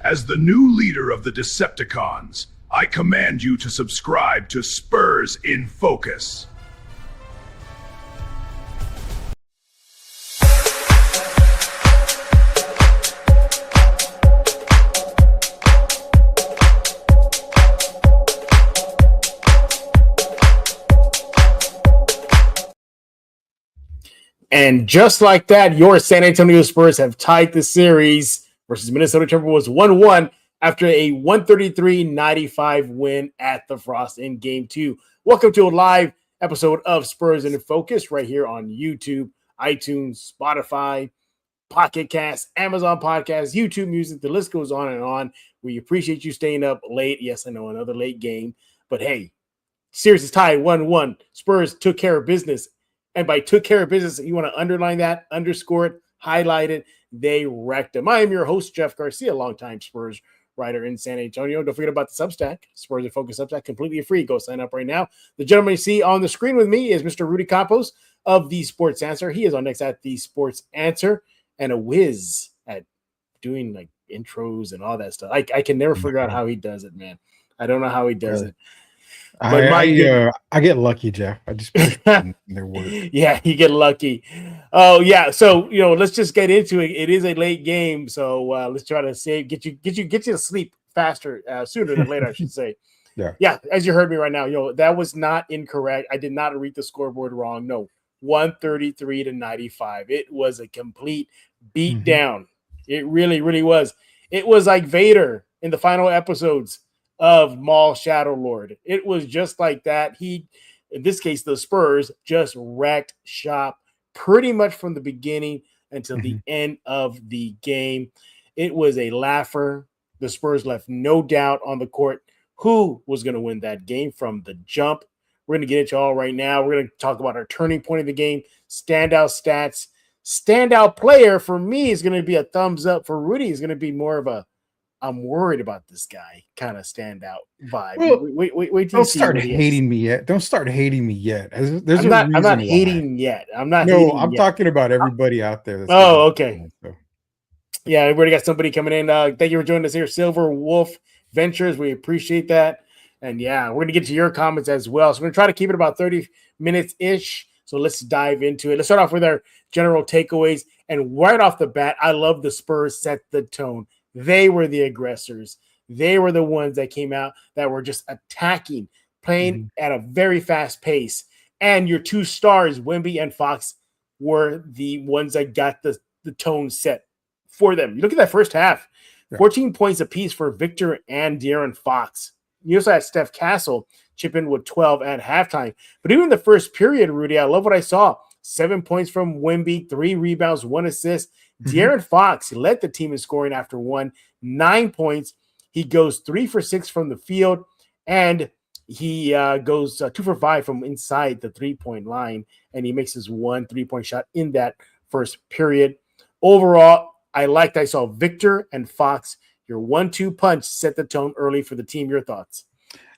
As the new leader of the Decepticons, I command you to subscribe to Spurs in Focus. And just like that, your San Antonio Spurs have tied the series versus Minnesota Timberwolves 1-1 after a 133-95 win at the Frost in Game 2. Welcome to a live episode of Spurs in Focus right here on YouTube, iTunes, Spotify, Pocket Cast, Amazon Podcasts, YouTube Music. The list goes on and on. We appreciate you staying up late. Yes, I know, another late game. But hey, series is tied 1-1. Spurs took care of business. And by took care of business, you want to underline that, underscore it, highlight it. They wrecked them. I am your host, Jeff Garcia, longtime Spurs writer in San Antonio. Don't forget about the Substack, Spurs in Focus Substack, completely free. Go sign up right now. The gentleman you see on the screen with me is Mr. Rudy Campos of The Sports Answer. He is on next at The Sports Answer and a whiz at doing like intros and all that stuff. I can never figure out how he does it, man. I don't know how he does it. I get lucky, Jeff. I just their work. Yeah, you get lucky. Oh yeah, so let's just get into it. It is a late game, so let's try to get you to sleep faster, sooner than later, I should say. Yeah. As you heard me right now, that was not incorrect. I did not read the scoreboard wrong. No, 133-95. It was a complete beat down. It really, really was. It was like Vader in the final episodes of Maul Shadow Lord. It was just like that. In this case, the Spurs just wrecked shop pretty much from the beginning until the end of the game. It was a laugher. The Spurs left no doubt on the court who was going to win that game from the jump. We're going to get into all right now. We're going to talk about our turning point of the game, standout stats. Standout player for me is going to be a thumbs up. For Rudy is going to be more of a I'm worried about this guy kind of standout vibe. Well, wait don't start hating me yet. Don't start hating me yet. I'm not hating yet. I'm talking about everybody out there. Okay. Yeah, we already got somebody coming in. Thank you for joining us here, Silver Wolf Ventures. We appreciate that. And yeah, we're going to get to your comments as well. So we're going to try to keep it about 30 minutes-ish. So let's dive into it. Let's start off with our general takeaways. And right off the bat, I love the Spurs set the tone. They were the aggressors. They were the ones that came out that were just attacking, playing at a very fast pace. And your two stars, Wemby and Fox, were the ones that got the tone set for them. You look at that first half, 14 points apiece for Victor and De'Aaron Fox. You also had Steph Castle chip in with 12 at halftime. But even in the first period, Rudy, I love what I saw. 7 points from Wemby, 3 rebounds, 1 assist. De'Aaron Fox led the team in scoring after 9 points. He goes 3 for 6 from the field, and he goes 2 for 5 from inside the 3-point line, and he makes his 1 3-point shot in that first period. Overall, I saw Victor and Fox. Your 1-2 punch set the tone early for the team. Your thoughts?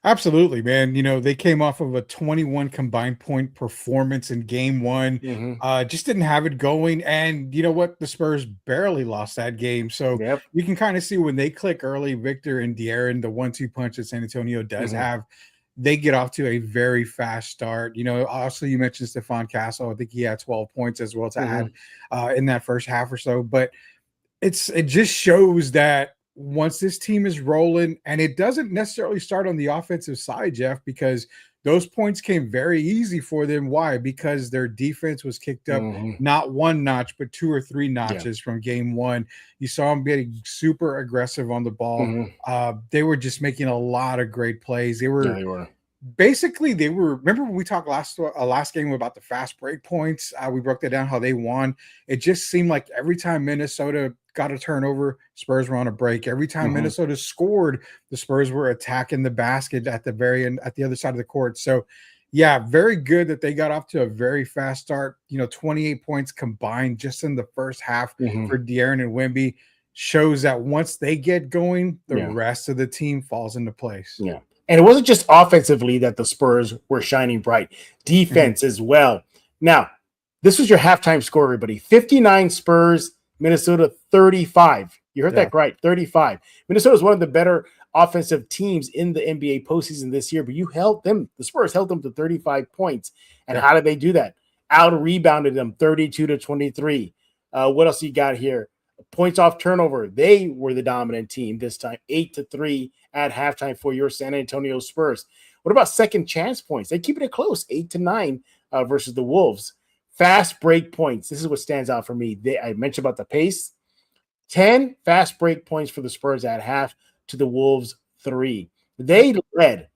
Absolutely, man. They came off of a 21 combined point performance in game 1. Just didn't have it going. And you know what? The Spurs barely lost that game. So you can kind of see when they click early, Victor and De'Aaron, the 1-2 punch that San Antonio does have, they get off to a very fast start. Also you mentioned Stephon Castle. I think he had 12 points as well to add in that first half or so. But it just shows that once this team is rolling, and it doesn't necessarily start on the offensive side, Jeff, because those points came very easy for them. Why? Because their defense was kicked up not 1 notch, but 2 or 3 notches from game 1. You saw them getting super aggressive on the ball. They were just making a lot of great plays. They were. Basically, remember when we talked last game about the fast break points? We broke that down, how they won. It just seemed like every time Minnesota got a turnover, Spurs were on a break. Every time Minnesota scored, the Spurs were attacking the basket at the very end, at the other side of the court. So, yeah, very good that they got off to a very fast start. 28 points combined just in the first half for De'Aaron and Wemby. Shows that once they get going, the rest of the team falls into place. Yeah. And it wasn't just offensively that the Spurs were shining bright. Defense as well. Now, this was your halftime score, everybody. 59 Spurs, Minnesota 35. You heard that right, 35. Minnesota is one of the better offensive teams in the NBA postseason this year, but you held them, the Spurs held them to 35 points. And how did they do that? Out-rebounded them 32-23. What else you got here? Points off turnover. They were the dominant team this time, 8-3 at halftime for your San Antonio Spurs. What about second chance points? They keep it close, 8-9 versus the Wolves. Fast break points. This is what stands out for me. I mentioned about the pace. 10 fast break points for the Spurs at half to the Wolves 3. They led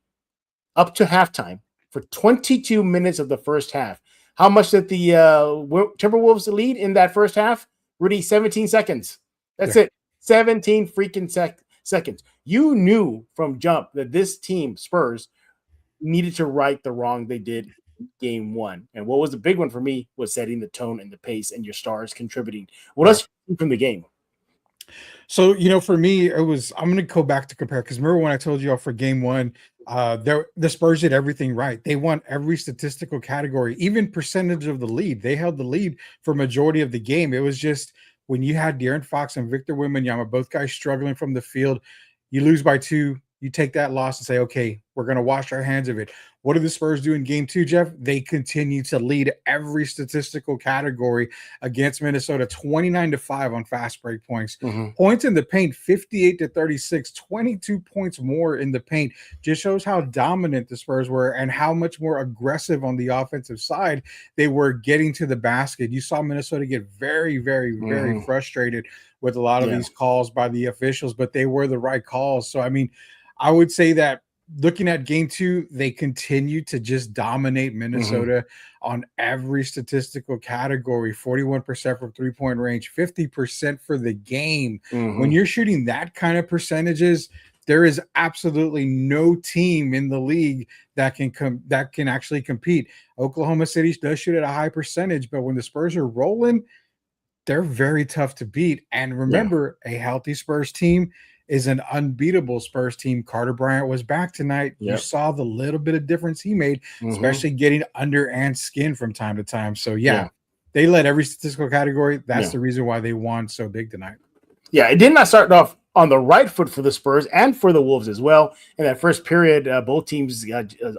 up to halftime for 22 minutes of the first half. How much did the Timberwolves lead in that first half? Rudy, 17 seconds. That's it. 17 freaking seconds. You knew from jump that this team, Spurs, needed to right the wrong they did game one. And what was the big one for me was setting the tone and the pace and your stars contributing. What else from the game? So, for me, I'm going to go back to compare, because remember when I told you for game one, the Spurs did everything right. They won every statistical category, even percentage of the lead. They held the lead for majority of the game. It was just when you had De'Aaron Fox and Victor Wembanyama, both guys struggling from the field, you lose by 2, you take that loss and say, okay, we're going to wash our hands of it. What did the Spurs do in game 2, Jeff? They continue to lead every statistical category against Minnesota, 29-5 on fast break points. Points in the paint, 58-36, 22 points more in the paint. Just shows how dominant the Spurs were and how much more aggressive on the offensive side they were getting to the basket. You saw Minnesota get very, very, very frustrated with a lot of these calls by the officials, but they were the right calls. So, I would say that looking at game 2, they continue to just dominate Minnesota on every statistical category, 41% from three-point range, 50% for the game. When you're shooting that kind of percentages, there is absolutely no team in the league that can actually compete. Oklahoma City does shoot at a high percentage, but when the Spurs are rolling, they're very tough to beat. And remember, a healthy Spurs team is an unbeatable Spurs team. Carter Bryant was back tonight. You saw the little bit of difference he made, especially getting under Ant's skin from time to time. So, they led every statistical category. That's the reason why they won so big tonight. Yeah, it did not start off on the right foot for the Spurs and for the Wolves as well. In that first period, both teams'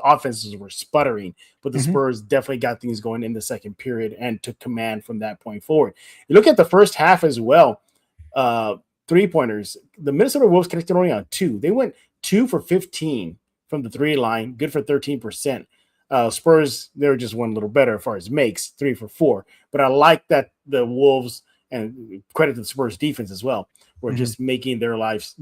offenses were sputtering, but the Spurs definitely got things going in the second period and took command from that point forward. You look at the first half as well. Three-pointers, the Minnesota Wolves connected only on 2. They went 2 for 15 from the 3 line, good for 13%. Spurs, they were just one little better as far as makes, 3 for 4. But I like that the Wolves, and credit to the Spurs defense as well, were just making their lives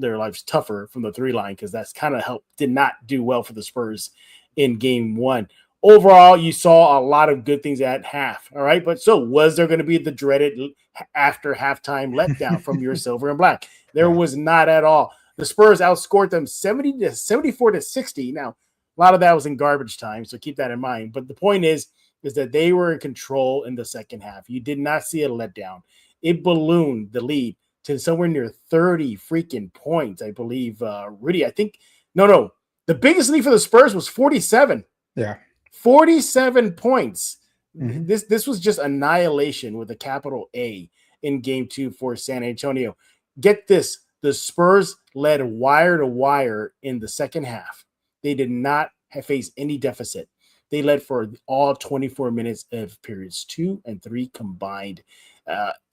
tougher from the 3 line, because that's kind of did not do well for the Spurs in game 1. Overall, you saw a lot of good things at half. All right. But so was there going to be the dreaded after halftime letdown from your silver and black? There was not at all. The Spurs outscored them 74-60. Now, a lot of that was in garbage time, so keep that in mind. But the point is that they were in control in the second half. You did not see a letdown. It ballooned the lead to somewhere near 30 freaking points, I believe. Rudy, I think, no. The biggest lead for the Spurs was 47. Yeah. 47 points. This was just annihilation with a capital A in game 2 for San Antonio. Get this. The Spurs led wire to wire in the second half. They did not face any deficit. They led for all 24 minutes of periods 2 and 3 combined.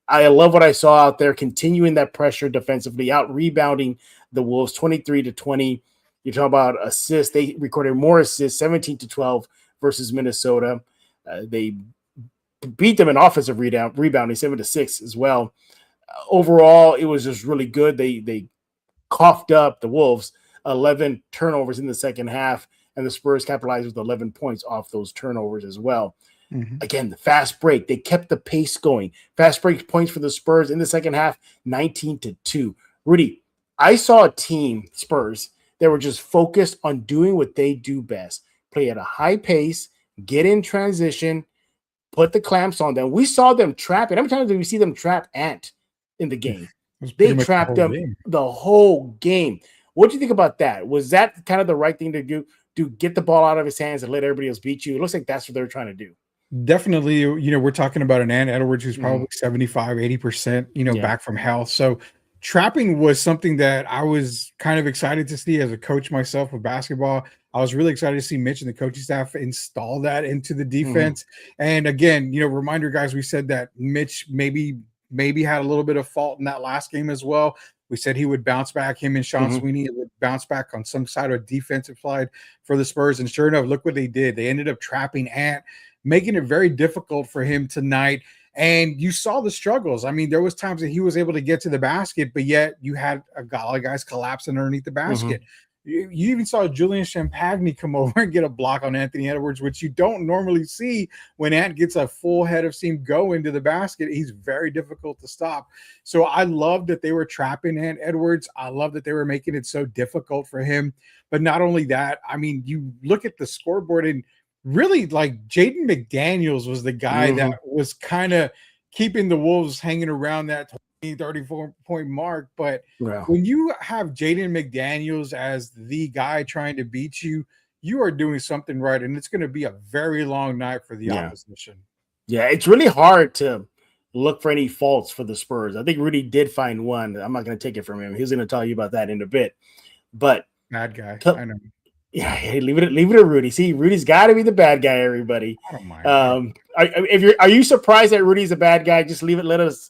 I love what I saw out there, continuing that pressure defensively, out rebounding the Wolves 23-20. You're talking about assists. They recorded more assists, 17-12 versus Minnesota. They beat them in offensive rebounding, 7-6 as well. Overall, it was just really good. They coughed up the Wolves 11 turnovers in the second half, and the Spurs capitalized with 11 points off those turnovers as well. Again, the fast break, they kept the pace going. Fast break points for the Spurs in the second half, 19-2. Rudy, I saw a team, Spurs, that were just focused on doing what they do best. Play at a high pace, get in transition, put the clamps on them. We saw them trap it. How many times did we see them trap Ant in the game? They trapped them the whole game. What do you think about that? Was that kind of the right thing to do? To get the ball out of his hands and let everybody else beat you? It looks like that's what they're trying to do. Definitely, we're talking about an Ant Edwards who's probably 75, 80%, back from health. So trapping was something that I was kind of excited to see as a coach myself of basketball. I was really excited to see Mitch and the coaching staff install that into the defense. And again, reminder, guys, we said that Mitch maybe had a little bit of fault in that last game as well. We said he would bounce back. Him and Sean Sweeney would bounce back on some side of defensive side for the Spurs. And sure enough, look what they did. They ended up trapping Ant, making it very difficult for him tonight. And you saw the struggles. I mean, there was times that he was able to get to the basket, but yet you had a lot of guys collapsing underneath the basket. You even saw Julian Champagny come over and get a block on Anthony Edwards, which you don't normally see when Ant gets a full head of steam go into the basket. He's very difficult to stop. So I love that they were trapping Ant Edwards. I love that they were making it so difficult for him. But not only that, I mean, you look at the scoreboard and really, like, Jaden McDaniels was the guy that was kind of keeping the Wolves hanging around that 34-point mark. But when you have Jaden McDaniels as the guy trying to beat you, you are doing something right, and it's going to be a very long night for the opposition. Yeah, it's really hard to look for any faults for the Spurs. I think Rudy did find one. I'm not going to take it from him. He's going to tell you about that in a bit. But bad guy, I know. Yeah, hey, leave it to Rudy. See, Rudy's got to be the bad guy, everybody. I don't mind. Are you surprised that Rudy's a bad guy? Just leave us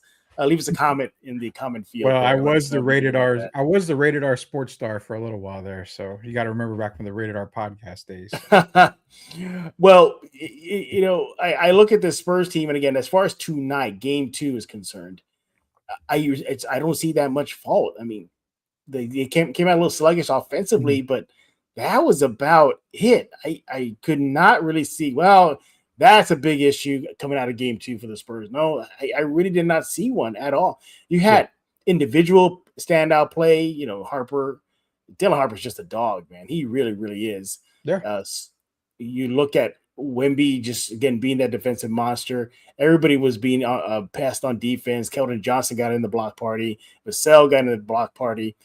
a comment in the comment field. Well, I was the rated R sports star for a little while there, so you got to remember back from the rated R podcast days. Well, I look at the Spurs team, and again, as far as tonight, game 2 is concerned, I don't see that much fault. I mean, they came out a little sluggish offensively, but that was about it. I could not really see. Well, that's a big issue coming out of game 2 for the Spurs. No, I really did not see one at all. You had individual standout play. Dylan Harper's just a dog, man. He really, really is. Yeah. You look at Wemby just, again, being that defensive monster. Everybody was being passed on defense. Keldon Johnson got in the block party. Vassell got in the block party.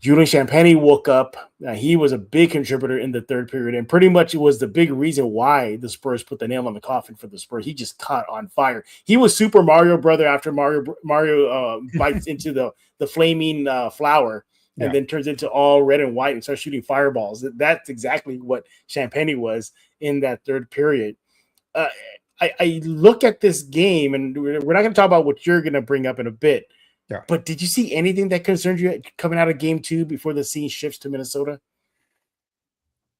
Julian Champagny woke up. He was a big contributor in the third period, and pretty much it was the big reason why the Spurs put the nail on the coffin for the Spurs. He just caught on fire. He was Super Mario Brother after Mario bites into the flaming flower and then turns into all red and white and starts shooting fireballs. That's exactly what Champagny was in that third period. I look at this game, and we're not going to talk about what you're going to bring up in a bit. Yeah. But did you see anything that concerned you coming out of game 2 before the scene shifts to Minnesota?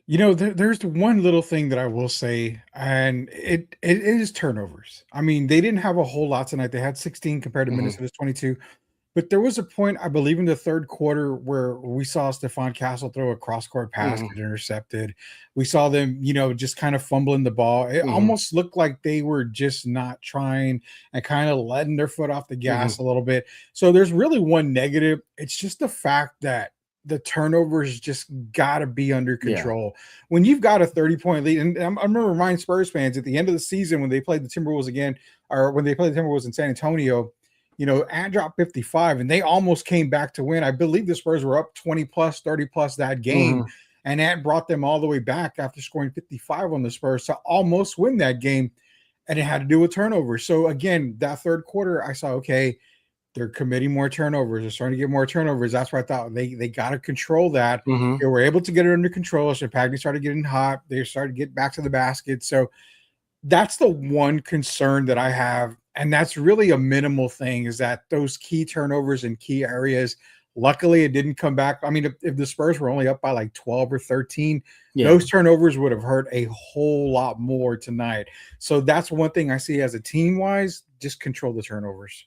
There's one little thing that I will say, and it is turnovers. I mean, they didn't have a whole lot tonight. They had 16 compared to Minnesota's 22. But there was a point, I believe, in the third quarter where we saw Stephon Castle throw a cross-court pass get intercepted. We saw them, just kind of fumbling the ball. It almost looked like they were just not trying and kind of letting their foot off the gas a little bit. So there's really one negative. It's just the fact that the turnovers just got to be under control. When you've got a 30-point lead, and I remember reminding Spurs fans at the end of the season when they played the Timberwolves again, or when they played the Timberwolves in San Antonio, Ant dropped 55, and they almost came back to win. I believe the Spurs were up 20+, 30+ that game, and Ant brought them all the way back after scoring 55 on the Spurs to almost win that game, and it had to do with turnovers. So, again, that third quarter, I saw, okay, they're committing more turnovers. They're starting to get more turnovers. That's what I thought. They got to control that. They were able to get it under control. Champagny started getting hot. They started to get back to the basket. So that's the one concern that I have. And that's really a minimal thing, is that those key turnovers in key areas, luckily it didn't come back. I mean, if the Spurs were only up by like 12 or 13, those turnovers would have hurt a whole lot more tonight. So that's one thing I see as a team-wise, just control the turnovers.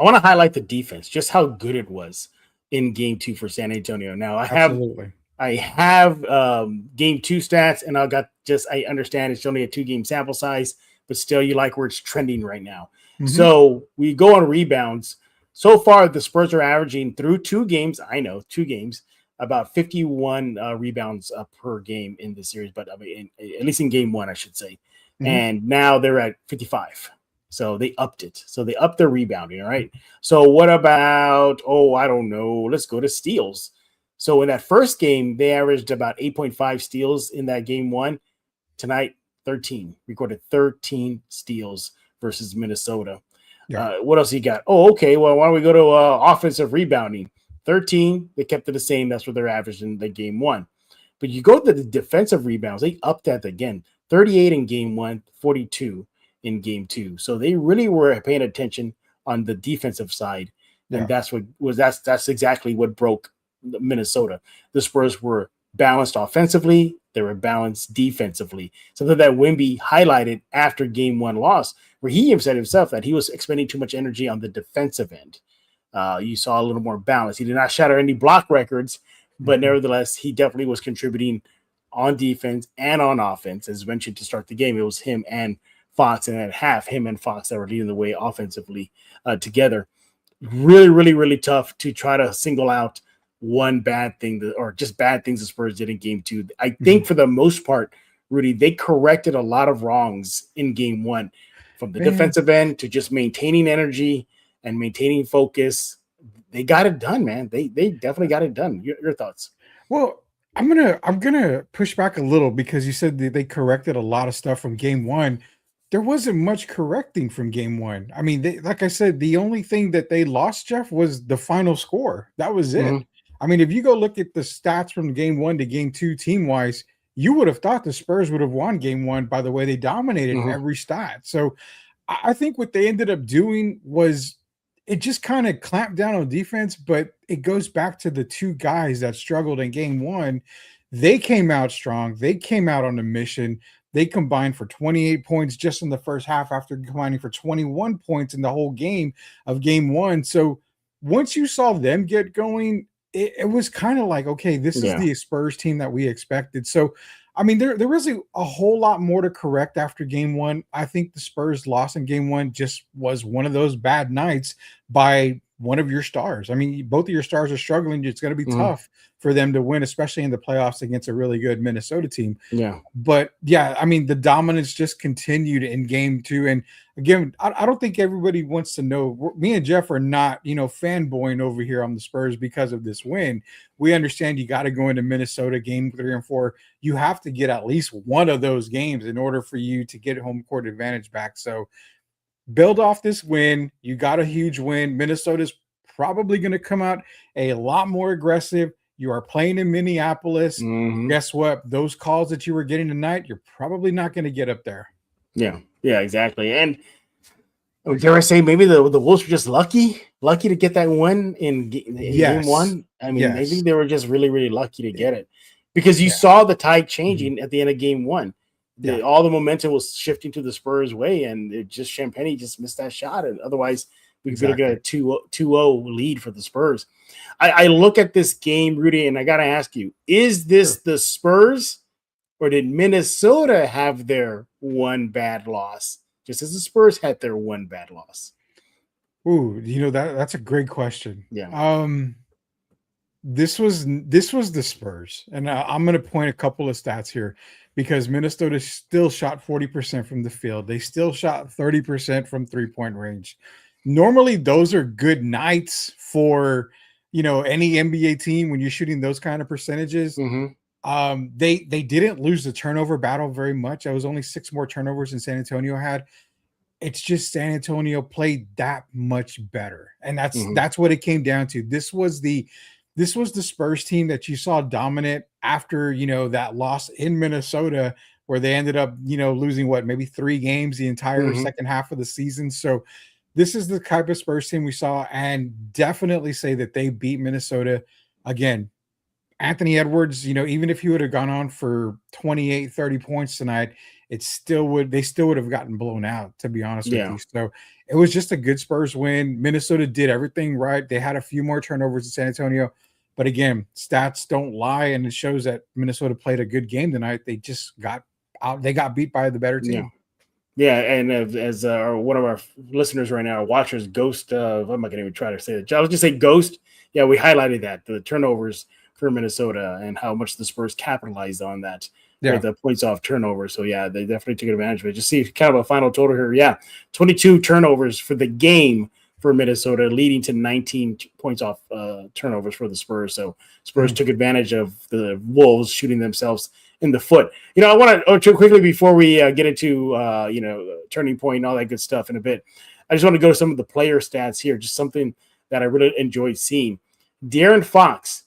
I want to highlight the defense, just how good it was in game 2 for San Antonio. Now I have game 2 stats, and I understand it's only a 2-game sample size, but still you like where it's trending right now. So we go on rebounds. So far, the Spurs are averaging through 2 games. I know 2 games, about 51 rebounds per game in the series, but I mean, at least in game 1, I should say. And now they're at 55. So they upped it. So they upped their rebounding. All right. So what about, I don't know. Let's go to steals. So in that first game, they averaged about 8.5 steals in that game 1. Tonight, 13. Recorded 13 steals versus Minnesota. Yeah. What else you got? Oh, okay. Well, why don't we go to offensive rebounding? 13. They kept it the same. That's what they're averaging the game one. But you go to the defensive rebounds, they upped that again. 38 in game one, 42 in game two. So they really were paying attention on the defensive side. And Yeah. that's exactly what broke Minnesota. The Spurs were balanced offensively, they were balanced defensively. Something that Wemby highlighted after game one loss, where he said himself that he was expending too much energy on the defensive end. You saw a little more balance. He did not shatter any block records, but nevertheless, he definitely was contributing on defense and on offense. As mentioned to start the game, it was him and Fox, and at half, him and Fox that were leading the way offensively together. Really, really, really tough to try to single out one bad thing or just bad things the Spurs did in game two. I think for the most part, Rudy, they corrected a lot of wrongs in game one, from the defensive end to just maintaining energy and maintaining focus. They got it done, man. They definitely got it done. Your thoughts? Well, I'm gonna push back a little because you said that they corrected a lot of stuff from game one. There wasn't much correcting from game one. I mean, like I said, the only thing that they lost, Jeff, was the final score. That was it. I mean, if you go look at the stats from game one to game two, team wise, you would have thought the Spurs would have won game one by the way they dominated every stat. So I think what they ended up doing was it just kind of clamped down on defense, but it goes back to the two guys that struggled in game one. They came out strong. They came out on a mission. They combined for 28 points just in the first half after combining for 21 points in the whole game of game one. So once you saw them get going, it was kind of like, okay, this is the Spurs team that we expected. So, I mean, there wasn't a whole lot more to correct after game one. I think the Spurs loss in game one just was one of those bad nights by one of your stars. I mean, both of your stars are struggling. It's going to be tough for them to win, especially in the playoffs against a really good Minnesota team. Yeah. But yeah, I mean, the dominance just continued in game two. And again, I don't think everybody wants to know. Me and Jeff are not, fanboying over here on the Spurs because of this win. We understand you got to go into Minnesota game 3 and 4. You have to get at least one of those games in order for you to get home court advantage back. So build off this win. You got a huge win. Minnesota's probably going to come out a lot more aggressive. You are playing in Minneapolis. Guess what? Those calls that you were getting tonight, you're probably not going to get up there. Yeah, exactly. And dare I say, maybe the Wolves were just lucky to get that win in game one. I mean, I think they were just really, really lucky to get it, because you saw the tide changing at the end of game one. All the momentum was shifting to the Spurs' way, and it just Champagny just missed that shot, and otherwise we could have got a 2-0 lead for the Spurs. I look at this game, Rudy, and I got to ask you, is this the Spurs, or did Minnesota have their one bad loss, just as the Spurs had their one bad loss? Ooh, that's a great question. Yeah. This was the Spurs, and I'm going to point a couple of stats here, because Minnesota still shot 40% from the field. They still shot 30% from 3-point range. Normally, those are good nights for any NBA team when you're shooting those kind of percentages. They didn't lose the turnover battle very much. It was only 6 more turnovers than San Antonio had. It's just San Antonio played that much better, and that's what it came down to. This was the Spurs team that you saw dominant after that loss in Minnesota, where they ended up losing maybe 3 games the entire second half of the season. So this is the type of Spurs team we saw, and definitely say that they beat Minnesota. Again, Anthony Edwards, even if he would have gone on for 28, 30 points tonight, they still would have gotten blown out, to be honest with you. So it was just a good Spurs win. Minnesota did everything right. They had a few more turnovers in San Antonio, but again, stats don't lie, and it shows that Minnesota played a good game tonight. They just got out. They got beat by the better team. Yeah, and as one of our listeners right now, watchers, Ghost, I'm not going to even try to say that. I'll just say Ghost. Yeah, we highlighted that, the turnovers for Minnesota and how much the Spurs capitalized on that with the points off turnover. So, yeah, they definitely took advantage of it. Just see kind of a final total here. Yeah, 22 turnovers for the game for Minnesota, leading to 19 points off turnovers for the Spurs. So Spurs took advantage of the Wolves shooting themselves in the foot. I want to quickly, before we get into turning point and all that good stuff in a bit, I just want to go to some of the player stats here, just something that I really enjoyed seeing. De'Aaron Fox,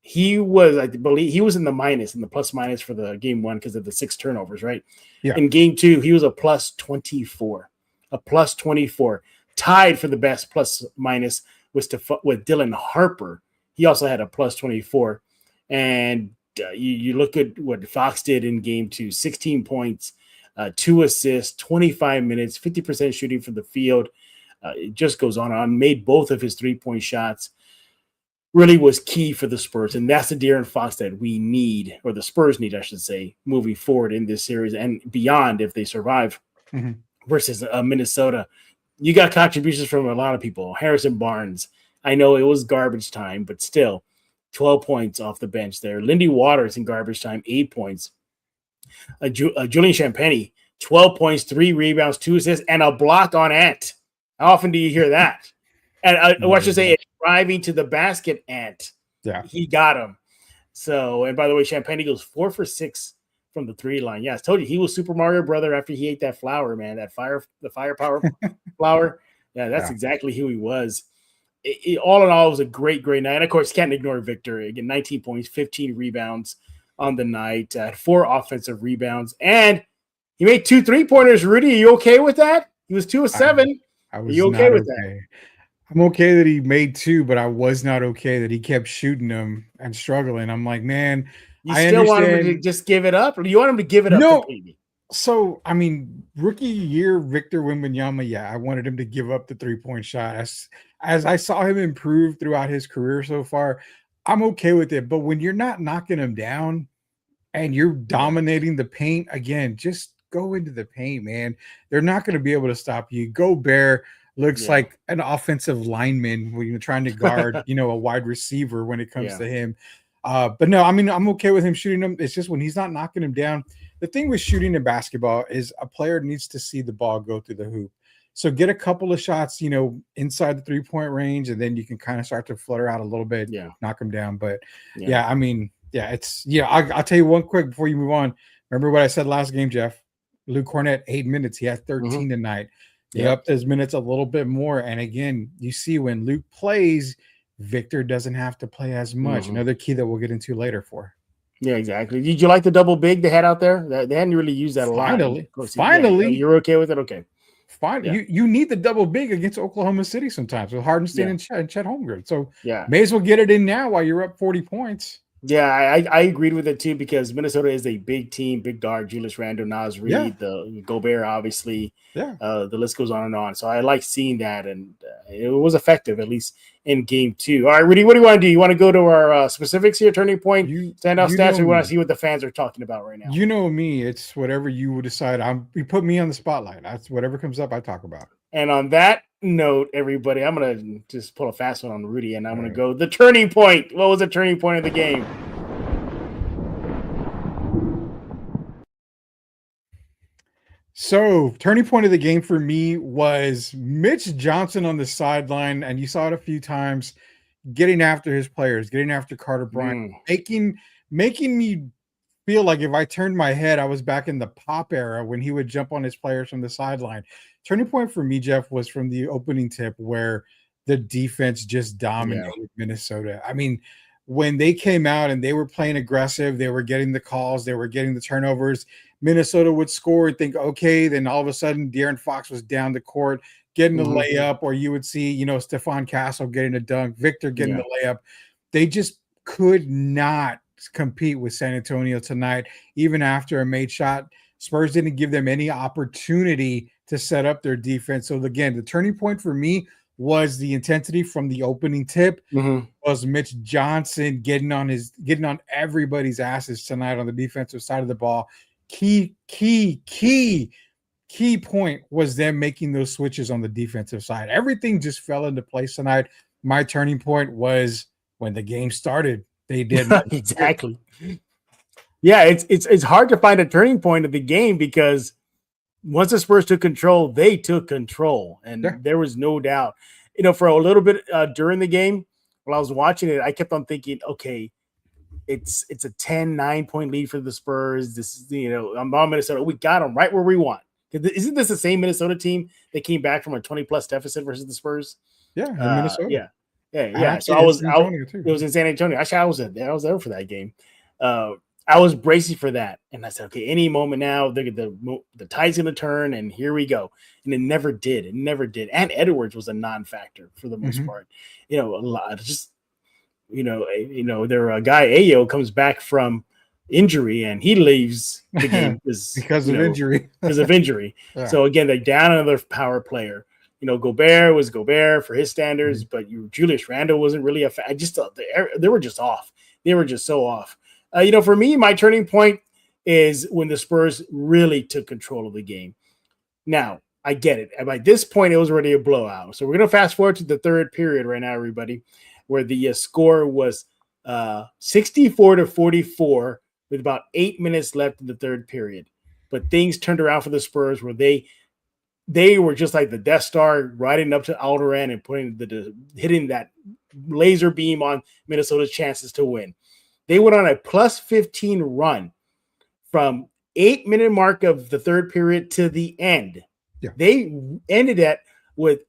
he was, I believe, he was in the plus minus for the game one because of the 6 turnovers, right? Yeah. In game 2, he was a plus 24. A plus 24. Tied for the best plus minus was with Dylan Harper. He also had a plus 24. And you look at what Fox did in game 2, 16 points, 2 assists, 25 minutes, 50% shooting from the field. It just goes on. Made both of his 3-point shots. Really was key for the Spurs. And that's the De'Aaron Fox that we need, or the Spurs need, I should say, moving forward in this series and beyond if they survive versus Minnesota. You got contributions from a lot of people. Harrison Barnes. I know it was garbage time, but still 12 points off the bench there. Lindy Waters in garbage time, 8 points. Julian Champagnie, 12 points, 3 rebounds, 2 assists, and a block on Ant. How often do you hear that? And what should say, driving to the basket, Ant. Yeah. He got him. So, and by the way, Champagnie goes 4 for 6 from the 3 line. Yeah, I told you he was Super Mario Brother after he ate that flower, man. The firepower flower. Yeah, that's exactly who he was. All in all, it was a great night. And of course, can't ignore Victor. Again, 19 points, 15 rebounds on the night, 4 offensive rebounds, and he made 2 3-pointers. Rudy, are you okay with that? He was 2 of 7. I was are you okay with that? I'm okay that he made 2, but I was not okay that he kept shooting them and struggling. I'm like, man, you still want him to just give it up, or do you want him to give it up completely? So, I mean, rookie year Victor Wembanyama, yeah, I wanted him to give up the 3-point shot. As I saw him improve throughout his career so far, I'm okay with it. But when you're not knocking him down and you're dominating the paint, again, just go into the paint, man. They're not going to be able to stop you. Gobert looks like an offensive lineman when you're trying to guard, a wide receiver when it comes to him. But no, I mean, I'm okay with him shooting them. It's just when he's not knocking him down. The thing with shooting in basketball is a player needs to see the ball go through the hoop. So get a couple of shots, inside the 3-point range, and then you can kind of start to flutter out a little bit, knock them down. But I mean, I'll tell you one quick before you move on. Remember what I said last game, Jeff? Luke Cornett, 8 minutes. He had 13 tonight. He upped his minutes a little bit more. And again, you see when Luke plays, Victor doesn't have to play as much. Another key that we'll get into later for. Yeah, exactly. Did you like the double big they had out there? They hadn't really used that a lot. Finally. You're okay with it? Okay. Fine. Yeah. You need the double big against Oklahoma City sometimes with Hardenstein and Chet Holmgren. So may as well get it in now while you're up 40 points. Yeah, I agreed with it too because Minnesota is a big team, big guard, Julius Randle, Naz Reid, the Gobert, obviously. Yeah. The list goes on and on. So I like seeing that, and it was effective, at least in game 2. All right, Rudy, what do you want to do? You want to go to our specifics here, turning point, standout stats, or you want to see what the fans are talking about right now? You know me. It's whatever you would decide. You put me on the spotlight. That's whatever comes up, I talk about. And on that note, everybody, I'm going to just pull a fast one on Rudy, and I'm going to go the turning point. What was the turning point of the game? So, turning point of the game for me was Mitch Johnson on the sideline, and you saw it a few times, getting after his players, getting after Carter Bryant, making me feel like if I turned my head, I was back in the Pop era when he would jump on his players from the sideline. Turning point for me, Jeff, was from the opening tip where the defense just dominated Minnesota. I mean, when they came out and they were playing aggressive, they were getting the calls, they were getting the turnovers. Minnesota would score and think, okay, then all of a sudden De'Aaron Fox was down the court getting a layup, or you would see, Stephon Castle getting a dunk, Victor getting the layup. They just could not compete with San Antonio tonight, even after a made shot. Spurs didn't give them any opportunity to set up their defense. So again, the turning point for me was the intensity from the opening tip. Was Mitch Johnson getting on everybody's asses tonight on the defensive side of the ball. Key point was them making those switches on the defensive side. Everything just fell into place tonight. My turning point was when the game started. They did exactly. Yeah, it's hard to find a turning point of the game because once the Spurs took control, they took control, and there was no doubt. For a little bit during the game, while I was watching it, I kept on thinking, okay, it's a 10-9 point lead for the Spurs. This is, I'm on Minnesota. We got them right where we want. Isn't this the same Minnesota team that came back from a 20-plus deficit versus the Spurs? Yeah, in Minnesota. Yeah. So it was in San Antonio. Actually, I was there for that game. I was bracing for that, and I said, okay, any moment now, the tide's going to turn, and here we go. And it never did. And Edwards was a non-factor for the most part. A lot just their guy Ayo comes back from injury and he leaves the game because of injury. Yeah. So again, they're down another power player. Gobert was Gobert for his standards, but Julius Randle wasn't really I just thought they were just off. They were just so off. For me, my turning point is when the Spurs really took control of the game. Now, I get it. And by this point, it was already a blowout. So we're going to fast forward to the third period right now, everybody, where the score was 64-44 with about 8 minutes left in the third period. But things turned around for the Spurs where they were just like the Death Star riding up to Alderaan and hitting that laser beam on Minnesota's chances to win. They went on a plus 15 run from 8-minute mark of the third period to the end. Yeah. They ended it with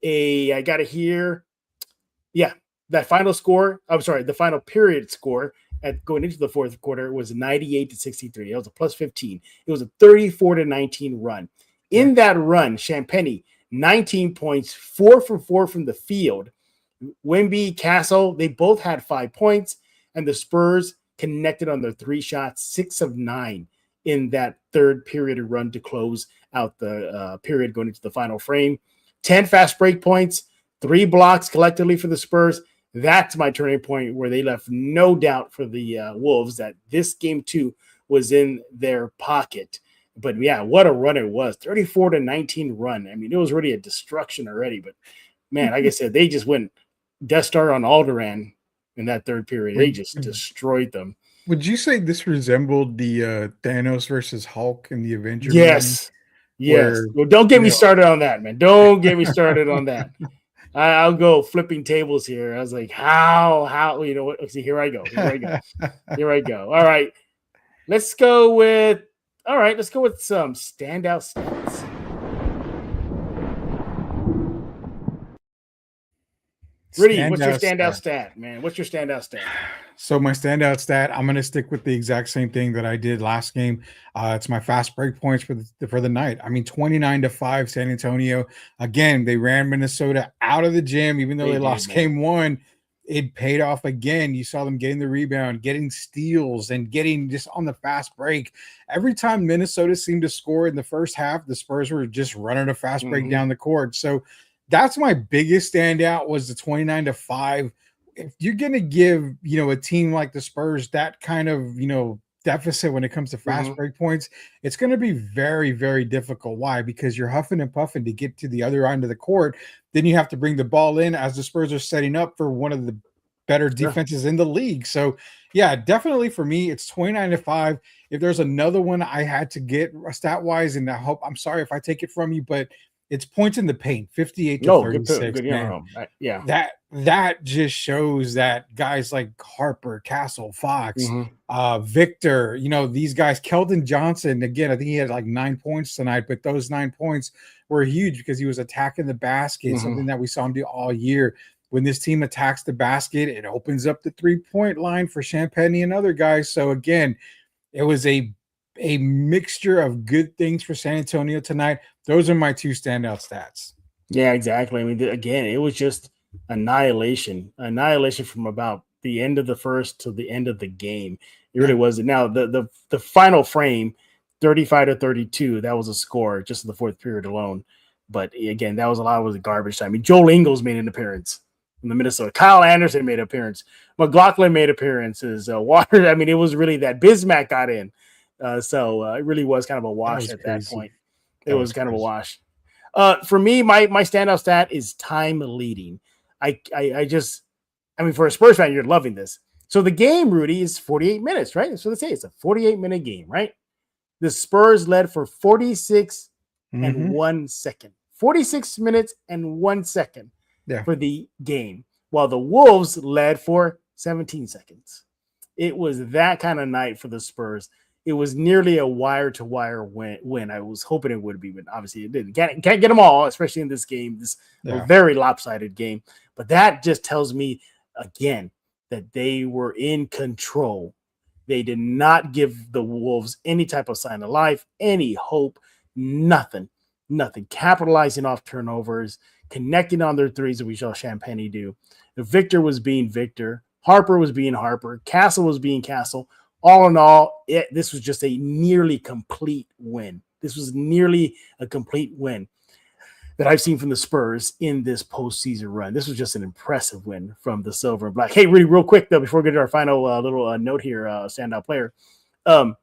that final score. I'm sorry, the final period score at going into the fourth quarter was 98-63. It was a plus 15. It was a 34-19 run. In that run, Champagnie, 19 points, 4 from 4 from the field. Wemby, Castle, they both had 5 points, and the Spurs connected on their 3 shots, 6 of 9 in that third period run to close out the period going into the final frame. 10 fast break points, 3 blocks collectively for the Spurs. That's my turning point where they left no doubt for the Wolves that this game too was in their pocket. But yeah, what a run it was. 34-19 run. I mean, it was really a destruction already. But man, like I said, they just went Death Star on Alderaan in that third period. They just destroyed them. Would you say this resembled the Thanos versus Hulk in the Avengers? Yes. Well, don't get me started on that, man. Don't get me started on that. I'll go flipping tables here. I was like, how, what? See, here I go. All right. Let's go with some standout stats. Rudy, what's your standout stat, man? What's your standout stat? So my standout stat, I'm going to stick with the exact same thing that I did last game. It's my fast break points for the night. I mean, 29-5 San Antonio. Again, they ran Minnesota out of the gym, even though they lost game 1. It paid off again. You saw them getting the rebound, getting steals, and getting just on the fast break. Every time Minnesota seemed to score in the first half, the Spurs were just running a fast break down the court. So that's my biggest standout was the 29-5. If you're going to give, a team like the Spurs that kind of, deficit when it comes to fast break points, it's going to be very, very difficult. Why? Because you're huffing and puffing to get to the other end of the court. Then you have to bring the ball in as the Spurs are setting up for one of the better defenses in the league. So yeah, definitely for me, it's 29-5. If there's another one I had to get stat wise, and I'm sorry if I take it from you, but it's points in the paint, 58-36. Yeah. That just shows that guys like Harper, Castle, Fox, Victor, these guys, Keldon Johnson, again, I think he had like 9 points tonight, but those 9 points were huge because he was attacking the basket, something that we saw him do all year. When this team attacks the basket, it opens up the 3-point line for Champagnie and other guys. So again, it was a mixture of good things for San Antonio tonight. Those are my 2 standout stats. Yeah, exactly. I mean, again, it was just annihilation from about the end of the first to the end of the game. It really was. Now, the final frame, 35-32, that was a score just in the fourth period alone. But again, that was a lot of garbage time. I mean, Joel Ingles made an appearance in the Minnesota. Kyle Anderson made an appearance. McLaughlin made appearances. Water. I mean, it was really that Bismack got in. So it really was kind of a wash at that point. It was kind of a wash. For me, my standout stat is time leading. For a Spurs fan, you're loving this. So the game, Rudy, is 48 minutes, right? So let's say it's a 48-minute game, right? The Spurs led for 46 and 1 second. 46 minutes and 1 second for the game, while the Wolves led for 17 seconds. It was that kind of night for the Spurs. it was nearly a wire-to-wire win. I was hoping it would be, but obviously it didn't. Can't get them all, especially in this game, this very lopsided game. But that just tells me, again, that they were in control. They did not give the Wolves any type of sign of life, any hope, nothing. Capitalizing off turnovers, connecting on their threes that we saw Champagne do. Victor was being Victor. Harper was being Harper. Castle was being Castle. All in all, this was just a nearly complete win. This was nearly a complete win that I've seen from the Spurs in this postseason run. This was just an impressive win from the Silver and Black. Hey, Rudy, real quick, though, before we get to our final little note here, standout player. What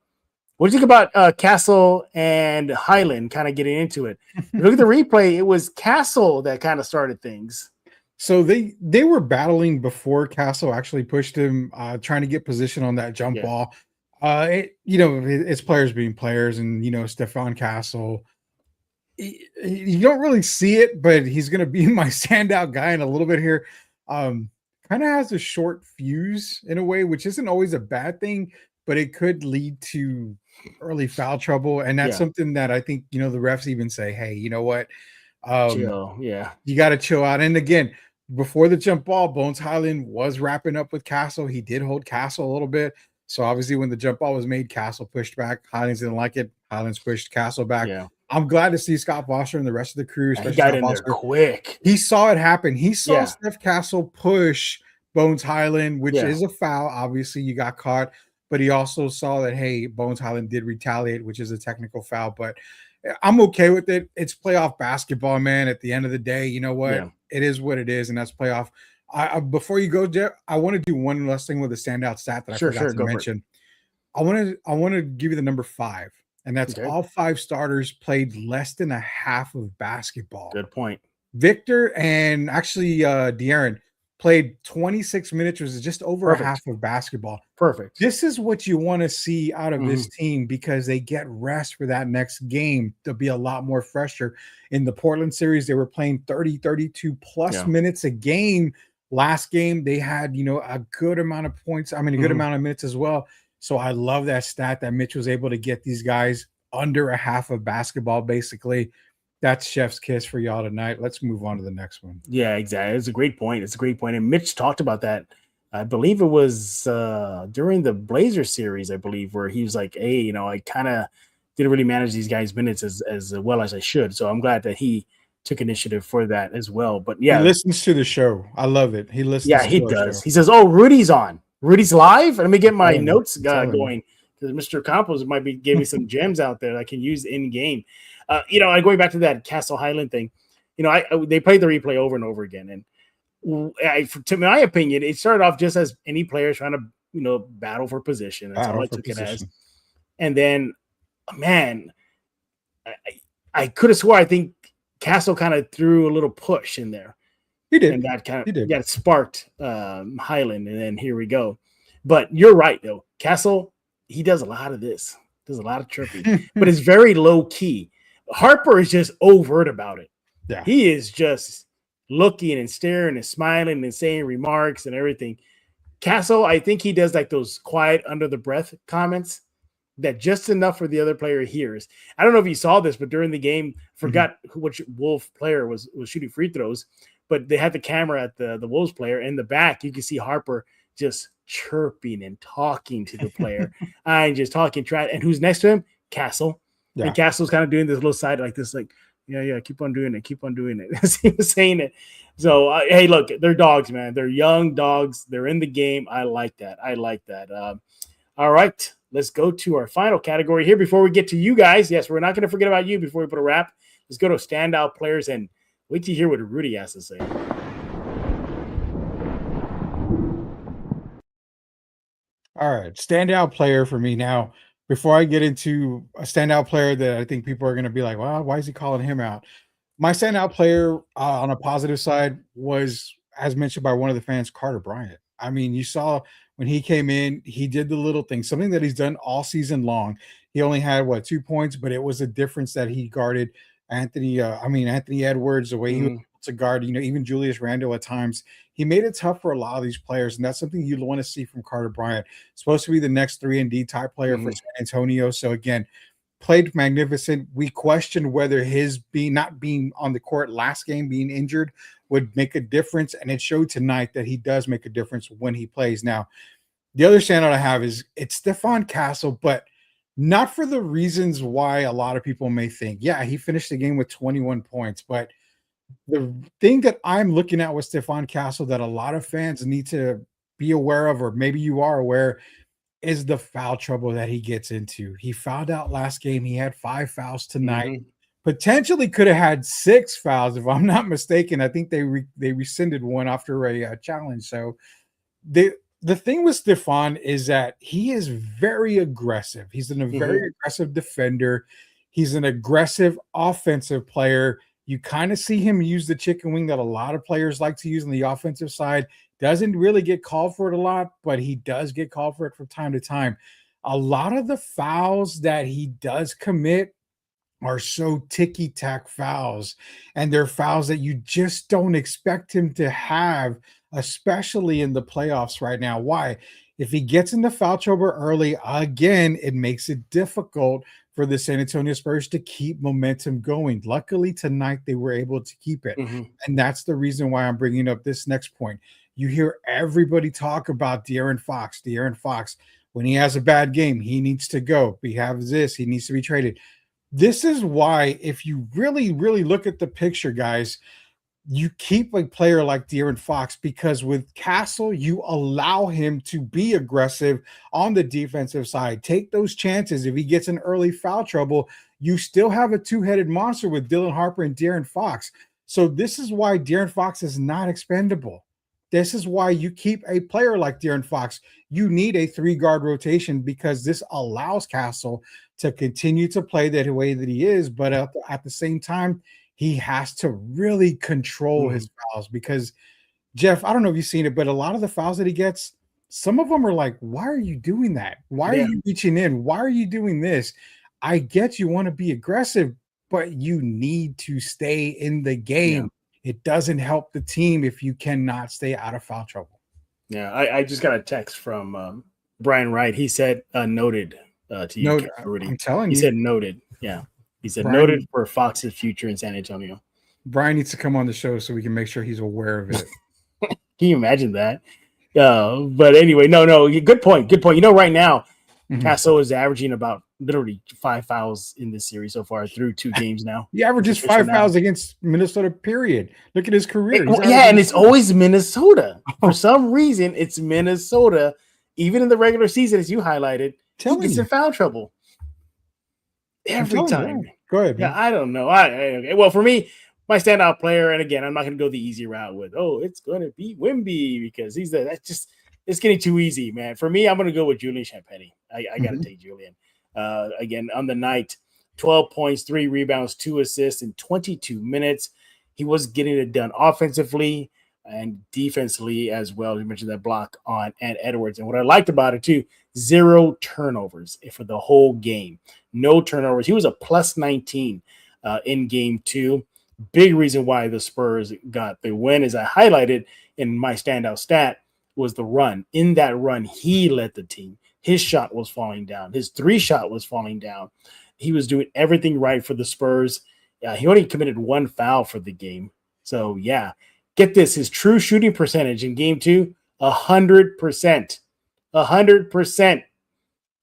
do you think about Castle and Highland kind of getting into it? Look at the replay. It was Castle that kind of started things. So they were battling before Castle actually pushed him, trying to get position on that jump ball. It's players being players, and Stefan Castle. You don't really see it, but he's going to be my standout guy in a little bit here. Kind of has a short fuse in a way, which isn't always a bad thing, but it could lead to early foul trouble. And that's something that I think, the refs even say, hey, you know what? Chill. Yeah. You got to chill out. And again, before the jump ball, Bones Highland was wrapping up with Castle. He did hold Castle a little bit. So obviously when the jump ball was made, Castle pushed back. Highlands didn't like it. Highlands pushed Castle back. Yeah. I'm glad to see Scott Foster and the rest of the crew. He got in there quick. He saw it happen. He saw Steph Castle push Bones Highland, which is a foul. Obviously, you got caught. But he also saw that, hey, Bones Highland did retaliate, which is a technical foul. But I'm okay with it. It's playoff basketball, man. At the end of the day, you know what? Yeah. It is what it is, and that's playoff. Before you go, Jeff, I want to do one last thing with a standout stat that I forgot to mention. I want to give you the number 5. And that's all 5 starters played less than a half of basketball. Good point. Victor and actually De'Aaron played 26 minutes, which is just over a half of basketball. Perfect. This is what you want to see out of this team because they get rest for that next game to be a lot more fresher. In the Portland series, they were playing 30, 32 plus minutes a game. Last game, they had, a good amount of points. I mean, a good amount of minutes as well. So I love that stat that Mitch was able to get these guys under a half of basketball, basically. That's chef's kiss for y'all tonight. Let's move on to the next one. Yeah, exactly. It's a great point. And Mitch talked about that. I believe it was during the Blazers series, I believe, where he was like, hey, I kind of didn't really manage these guys' minutes as well as I should. So I'm glad that he took initiative for that as well. But yeah. He listens to the show. I love it. He listens to he does. Show. He says, oh, Rudy's on. Rudy's live. Let me get my notes going because Mr. Campos might be giving me some gems out there that I can use in game. Going back to that Castle Highland thing, they played the replay over and over again. And to my opinion, it started off just as any player trying to, battle for position. That's all I took it as. And then, man, I could have swore I think Castle kind of threw a little push in there. He did. And that kind of got sparked Highland, and then here we go. But you're right, though. Castle, he does a lot of this. Does a lot of chirping, but it's very low key. Harper is just overt about it. Yeah. He is just looking and staring and smiling and saying remarks and everything. Castle, I think he does like those quiet under the breath comments that just enough for the other player hears. I don't know if you saw this, but during the game, forgot which Wolf player was shooting free throws, but they had the camera at the Wolves player. In the back, you can see Harper just chirping and talking to the player and just talking trash. And who's next to him? Castle. Yeah. And Castle's kind of doing this little side like this, like, yeah, keep on doing it. As he was saying it. So, hey, look, they're dogs, man. They're young dogs. They're in the game. I like that. All right, let's go to our final category here before we get to you guys. Yes, we're not going to forget about you before we put a wrap. Let's go to standout players and wait to hear what Rudy has to say. All right, standout player for me now. Before I get into a standout player that I think people are going to be like, well, why is he calling him out? My standout player on a positive side was, as mentioned by one of the fans, Carter Bryant. I mean, you saw when he came in, he did the little thing, something that he's done all season long. He only had, 2 points, but it was a difference that he guarded Anthony Edwards, the way he was to guard, even Julius Randle at times. He made it tough for a lot of these players, and that's something you'd want to see from Carter Bryant. Supposed to be the next 3-and-D type player for San Antonio. So again, played magnificent. We questioned whether his not being on the court last game, being injured, would make a difference, and it showed tonight that he does make a difference when he plays. Now, the other standout I have is it's Stephon Castle, but not for the reasons why a lot of people may think. Yeah, he finished the game with 21 points, but the thing that I'm looking at with Stephon Castle that a lot of fans need to be aware of, or maybe you are aware, is the foul trouble that he gets into. He fouled out last game. He had 5 fouls tonight. Potentially could have had 6 fouls, if I'm not mistaken. I think they rescinded one after a challenge. So the thing with Stephon is that he is very aggressive. He's a very aggressive defender. He's an aggressive offensive player. You kind of see him use the chicken wing that a lot of players like to use on the offensive side. Doesn't really get called for it a lot, but he does get called for it from time to time. A lot of the fouls that he does commit are so ticky-tack fouls, and they're fouls that you just don't expect him to have, especially in the playoffs right now. Why? If he gets into foul trouble early, again, it makes it difficult for the San Antonio Spurs to keep momentum going. Luckily, tonight they were able to keep it, and that's the reason why I'm bringing up this next point. You hear everybody talk about De'Aaron Fox. De'Aaron Fox, when he has a bad game, he needs to go. He has this. He needs to be traded. This is why, if you really, really look at the picture, guys, you keep a player like De'Aaron Fox, because with Castle, you allow him to be aggressive on the defensive side. Take those chances. If he gets in early foul trouble, you still have a two-headed monster with Dylan Harper and De'Aaron Fox. So this is why De'Aaron Fox is not expendable. This is why you keep a player like De'Aaron Fox. You need a 3-guard rotation, because this allows Castle to continue to play that way that he is. But at the same time, he has to really control his fouls, because, Jeff, I don't know if you've seen it, but a lot of the fouls that he gets, some of them are like, why are you doing that? Why are you reaching in? Why are you doing this? I get you want to be aggressive, but you need to stay in the game. It doesn't help the team if you cannot stay out of foul trouble. Yeah, I just got a text from Brian Wright. He said noted to you, Noted. Rudy. I'm telling you. He said noted. Yeah. He said Brian, noted for Fox's future in San Antonio. Brian needs to come on the show so we can make sure he's aware of it. Can you imagine that? But anyway, no, good point. Right now, Castle is averaging about literally 5 fouls in this series so far through 2 games now. He averages 5 fouls against Minnesota, period. Look at his career. And it's always Minnesota. For some reason, it's Minnesota. Even in the regular season, as you highlighted, he gets in foul trouble. Every time. Go ahead. Man. Yeah, I don't know. Okay. Well, for me, my standout player, and again, I'm not going to go the easy route with, it's going to be Wemby, because it's getting too easy, man. For me, I'm going to go with Julian Champagnie. I got to take Julian. Again, on the night, 12 points, 3 rebounds, 2 assists in 22 minutes. He was getting it done offensively and defensively as well. You mentioned that block on Ant Edwards. And what I liked about it, too, 0 turnovers for the whole game. No turnovers. He was a plus 19 in game 2. Big reason why the Spurs got the win, as I highlighted in my standout stat, was the run. In that run, he led the team. His shot was falling down. His 3-shot was falling down. He was doing everything right for the Spurs. He only committed 1 foul for the game. So, get this. His true shooting percentage in game 2, 100%. 100%.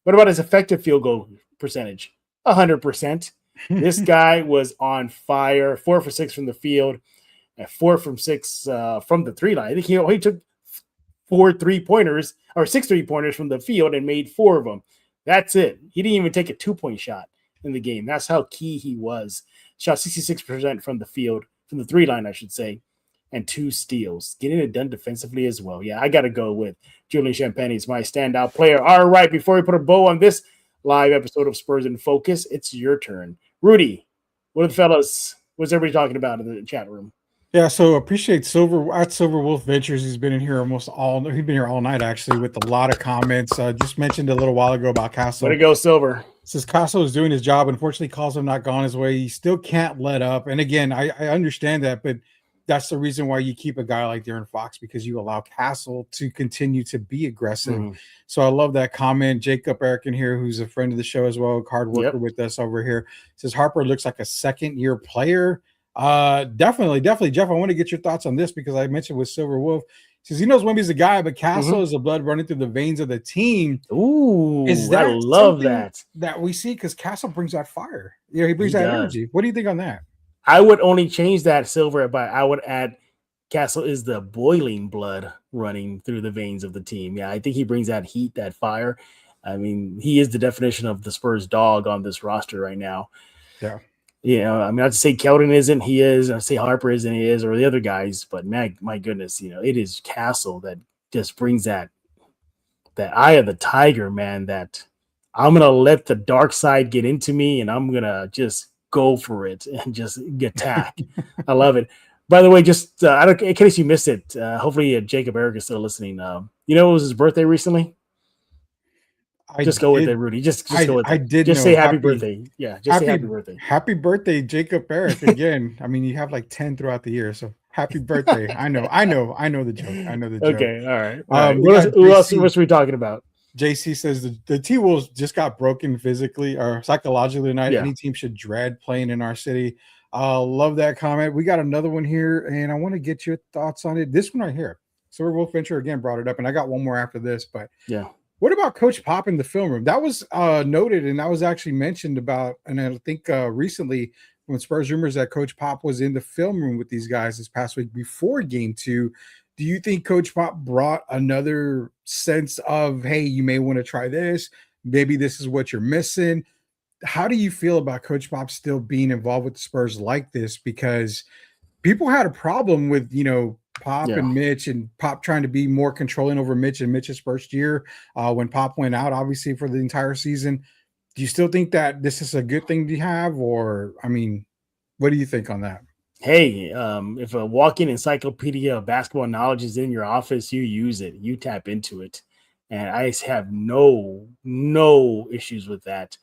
What about his effective field goal percentage? 100%. This guy was on fire. 4 for 6 from the field, and 4 from 6 from the 3 line. I think he took 4 3-pointers or 6 3-pointers from the field and made 4 of them. That's it. He didn't even take a 2-point shot in the game. That's how key he was. Shot 66% from the field, from the 3 line, I should say, and 2 steals. Getting it done defensively as well. Yeah, I got to go with Julian Champagnie. He's my standout player. All right, before we put a bow on this live episode of Spurs in Focus, it's your turn. Rudy, what's everybody talking about in the chat room? Yeah, so appreciate Silver at Silver Wolf Ventures. He's been in here he's been here all night, actually, with a lot of comments. Just mentioned a little while ago about Castle. Way to go, Silver. Says Castle is doing his job. Unfortunately, calls have not gone his way. He still can't let up. And again, I understand that, but that's the reason why you keep a guy like De'Aaron Fox, because you allow Castle to continue to be aggressive. So I love that comment. Jacob Eric in here, who's a friend of the show as well, hard worker with us over here, says Harper looks like a second-year player. Definitely, Jeff. I want to get your thoughts on this because I mentioned with Silver Wolf. Says he knows Wemby's the guy, but Castle is the blood running through the veins of the team. Ooh, is that I love that we see? Because Castle brings that fire. He brings that energy. What do you think on that? I would only change that, Silver, but I would add Castle is the boiling blood running through the veins of the team. Yeah, I think he brings that heat, that fire. I mean, he is the definition of the Spurs dog on this roster right now. Yeah. I mean, not to say Keldon isn't, he is. I say Harper isn't, he is, or the other guys. But my goodness, it is Castle that just brings that eye of the tiger, man. That I'm gonna let the dark side get into me, and I'm gonna just go for it and just attack. I love it. By the way, just in case you missed it, hopefully Jacob Eric is still listening. It was his birthday recently. Just go with it, Rudy. Just go with it. I did. Just say happy birthday. Yeah, just say happy birthday. Happy birthday, Jacob Eric. Again, I mean, you have like 10 throughout the year, so happy birthday. I know the joke. Okay, all right. Who else are we talking about? JC says the T-Wolves just got broken physically or psychologically tonight. Any team should dread playing in our city. Love that comment. We got another one here, and I want to get your thoughts on it. This one right here. Silver Wolf Venture again brought it up, and I got one more after this, but yeah. What about Coach Pop in the film room? That was noted, and that was actually mentioned about, and I think recently when Spurs rumors that Coach Pop was in the film room with these guys this past week before Game 2. Do you think Coach Pop brought another sense of, hey, you may want to try this? Maybe this is what you're missing. How do you feel about Coach Pop still being involved with the Spurs like this? Because people had a problem with, Pop and Mitch, and Pop trying to be more controlling over Mitch in Mitch's first year when Pop went out, obviously, for the entire season. Do you still think that this is a good thing to have? Or, I mean, what do you think on that? Hey, if a walking encyclopedia of basketball knowledge is in your office, you use it, you tap into it. And I have no issues with that.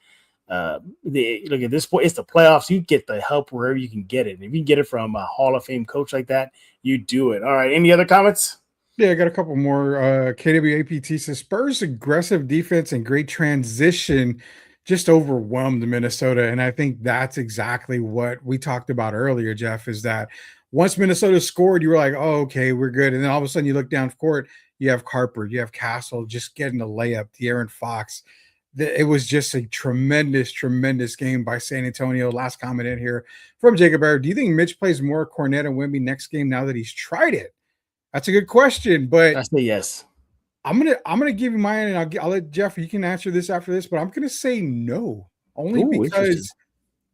Look, at this point, it's the playoffs. You get the help wherever you can get it. And if you can get it from a Hall of Fame coach like that, you do it. All right. Any other comments? Yeah, I got a couple more. KWAPT says Spurs' aggressive defense and great transition just overwhelmed Minnesota. And I think that's exactly what we talked about earlier, Jeff, is that once Minnesota scored, you were like, oh, okay, we're good. And then all of a sudden you look down court, you have Harper, you have Castle just getting a layup, De'Aaron Fox. It was just a tremendous game by San Antonio. Last comment in here from Jacob Barrett. Do you think Mitch plays more Cornet and Wemby next game now that he's tried it? That's a good question, but I say yes. I'm gonna give you mine, and I'll let Jeff. You can answer this after this, but I'm gonna say no, only because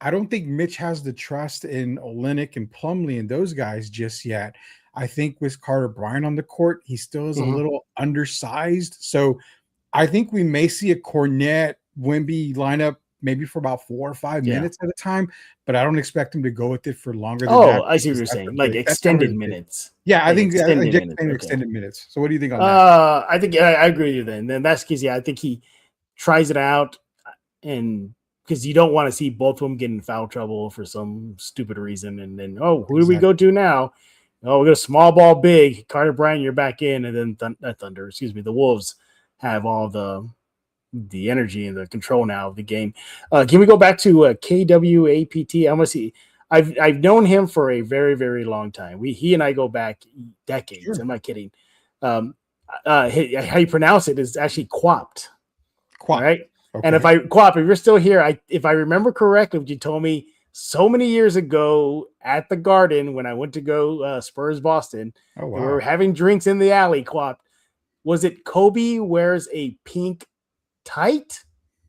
I don't think Mitch has the trust in Olynyk and Plumlee and those guys just yet. I think with Carter Bryant on the court, he still is a little undersized, so I think we may see a Cornet Wemby lineup maybe for about 4 or 5 minutes at a time, but I don't expect him to go with it for longer than that. I see what you're saying, like extended minutes. Yeah, I think extended minutes. So what do you think on that? I think I agree with you then. Then that's because, I think he tries it out, and because you don't want to see both of them get in foul trouble for some stupid reason. And then, who do we go to now? Oh, we got a small ball big. Carter Bryant, you're back in. And then the Wolves have all the energy and the control now of the game. Can we go back to KWAPT? I'm gonna see. I've known him for a very, very long time. He and I go back decades. Sure. I'm not kidding. How you pronounce it is actually Quapt. Right? Okay. And if you're still here, if I remember correctly, what you told me so many years ago at the Garden when I went to go Spurs Boston, we were having drinks in the alley. Quapt. Was it Kobe wears a pink tight?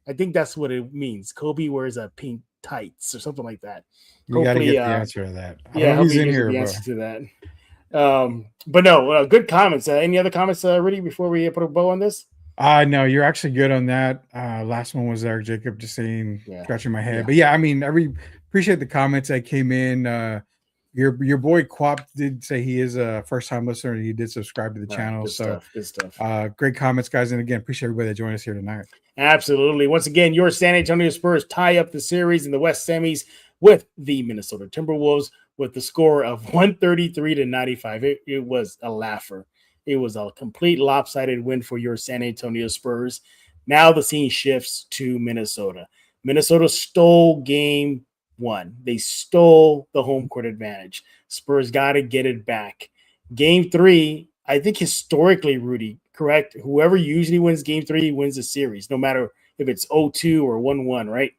I think that's what it means. Kobe wears a pink tights or something like that. You got to get the answer to that. He's in here. The answer to that. But no, good comments. Any other comments, Rudy, before we put a bow on this? No, you're actually good on that. Last one was Eric Jacob just saying, scratching my head. But I mean, appreciate the comments that came in. Your boy Quap did say he is a first-time listener and he did subscribe to the channel. Good stuff. Great comments, guys. And again, appreciate everybody that joined us here tonight. Absolutely. Once again, your San Antonio Spurs tie up the series in the West semis with the Minnesota Timberwolves with the score of 133-95. It was a laugher. It was a complete lopsided win for your San Antonio Spurs. Now the scene shifts to Minnesota. Minnesota stole game one. They stole the home court advantage. Spurs got to get it back. Game three, I think historically, Rudy, correct? Whoever usually wins game three wins the series, no matter if it's 0-2 or 1-1, right?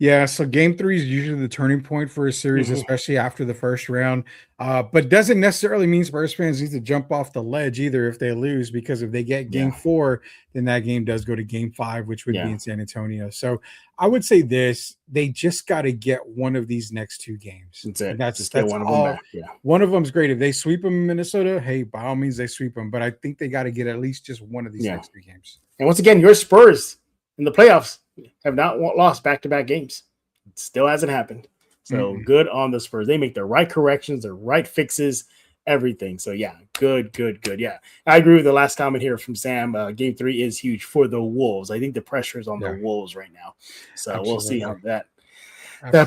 Yeah, so game three is usually the turning point for a series, especially after the first round. But doesn't necessarily mean Spurs fans need to jump off the ledge either if they lose, because if they get game four, then that game does go to game five, which would be in San Antonio. So I would say this: they just got to get one of these next two games. That's it. That's one all. Of them back. Yeah. One of them's great. If they sweep them in Minnesota, hey, by all means, they sweep them. But I think they got to get at least just one of these next three games. And once again, your Spurs in the playoffs have not lost back-to-back games. It still hasn't happened. So good on the Spurs. They make the right corrections, the right fixes, everything. So yeah, good. Yeah, I agree with the last comment here from Sam. Game three is huge for the Wolves. I think the pressure is on the Wolves right now. So we'll see how that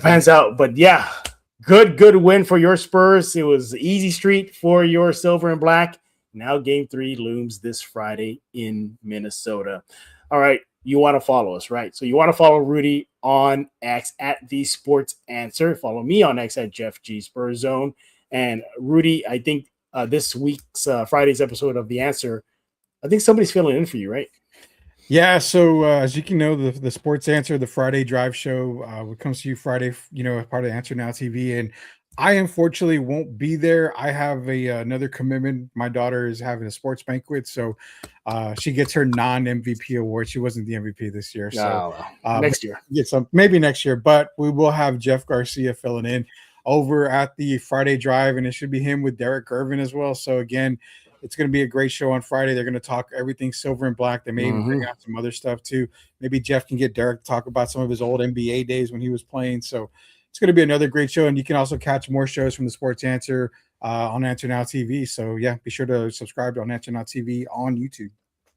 pans out. But yeah, good win for your Spurs. It was easy street for your silver and black. Now game three looms this Friday in Minnesota. All right. You want to follow us, right? So you want to follow Rudy on X at The Sports Answer. Follow me on X at Jeff G Spurs Zone. And Rudy, I think this week's Friday's episode of The Answer, I think somebody's filling in for you, right? Yeah, so as you can know, the Sports Answer, the Friday drive show, comes to you Friday, as part of Answer Now TV. And I unfortunately won't be there. I have another commitment. My daughter is having a sports banquet, so she gets her non-MVP award. She wasn't the MVP this year, so next year, maybe next year. But we will have Jeff Garcia filling in over at the Friday Drive, and it should be him with Derek Gervin as well. So again, it's going to be a great show on Friday. They're going to talk everything silver and black. They may even bring out some other stuff too. Maybe Jeff can get Derek to talk about some of his old NBA days when he was playing. So it's going to be another great show, and you can also catch more shows from the Sports Answer on Answer Now TV. So yeah, be sure to subscribe on Answer Now TV on YouTube.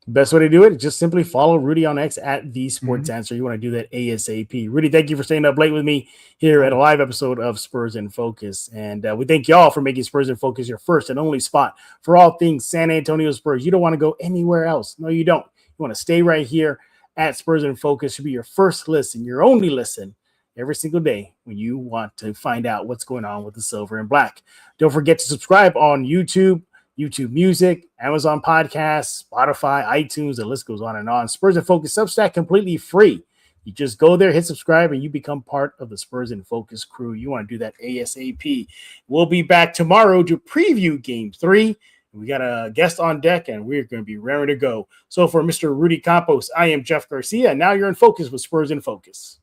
Best way to do it is just simply follow Rudy on X at The Sports Answer. You want to do that ASAP. Rudy, thank you for staying up late with me here at a live episode of Spurs in Focus. And we thank y'all for making Spurs in Focus your first and only spot for all things San Antonio Spurs. You don't want to go anywhere else. No, you don't. You want to stay right here at Spurs in Focus. Should be your first listen, your only listen every single day when you want to find out what's going on with the silver and black. Don't forget to subscribe on YouTube Music, Amazon Podcasts, Spotify, iTunes, the list goes on and on. Spurs in Focus Substack, completely free. You just go there, hit subscribe, and you become part of the Spurs in Focus crew. You want to do that ASAP. We'll be back tomorrow to preview Game 3. We got a guest on deck, and we're going to be raring to go. So for Mr. Rudy Campos, I am Jeff Garcia, and now you're in Focus with Spurs in Focus.